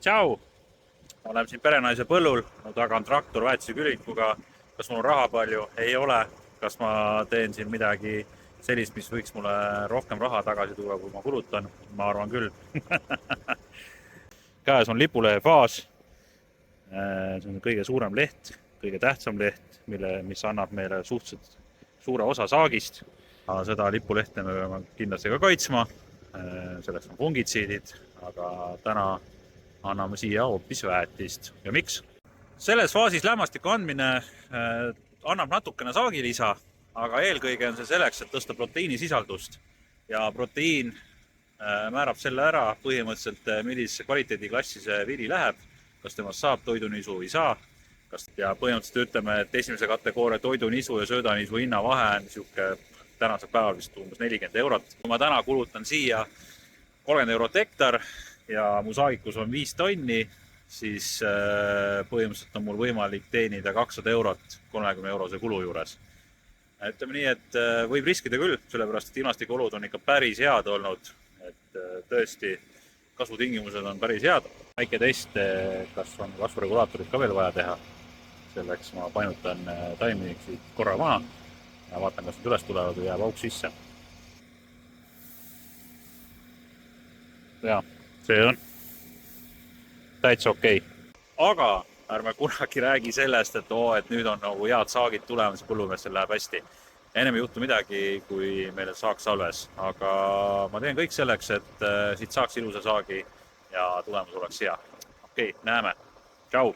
Tšau! Olen siin perenaise põllul, mu taga on traktor väetise külikuga. Kas mul on raha palju? Ei ole. Kas ma teen siin midagi sellist, mis võiks mulle rohkem raha tagasi tuua, kui ma kulutan? Ma arvan küll. Käes on lipulehe faas. See on kõige suurem leht, kõige tähtsam leht, mis annab meile suhteliselt suure osa saagist. Seda lipulehte me peame kindlasti ka kaitsma. Selleks on fungitsiidid, aga täna anname siia hoopis väetist. Ja miks? Selles faasis lämmastiku andmine annab natukene saagilisa, aga eelkõige on see selleks, et tõsta proteiinisisaldust. Ja proteiin määrab selle ära põhimõtteliselt, millisesse kvaliteediklassi see vili läheb, kas temast saab toidunisu või ei saa. Ja põhimõtteliselt ütleme, et esimese kategooria toidunisu ja söödanisu hinna vahe on niisugune tänasel päeval vist umbes 40 eurot. Kui ma täna kulutan siia 30 eurot hektar ja mu saagikus on 5 tonni, siis põhimõtteliselt on mul võimalik teenida 200 eurot 30 eurose kulu juures. Ütleme nii, et võib riskida küll, sellepärast et ilmastikuolud on ikka päris head olnud. Et tõesti, kasvutingimused on päris head. Väike test, kas on kasvuregulaatorid ka veel vaja teha. Selleks ma painutan taimi korra maha ja vaatan, kas nad üles tulevad või jääb auk sisse. Ja, see on täitsa okei. Aga ärme kunagi räägi sellest, et nüüd on nagu head saagid tulemas ja põllumeestel läheb hästi. Ennem ei juhtu midagi, kui meil saaks salves. Aga ma teen kõik selleks, et siit saaks ilusa saagi ja tulemus oleks hea. Okei, näeme. Tšau!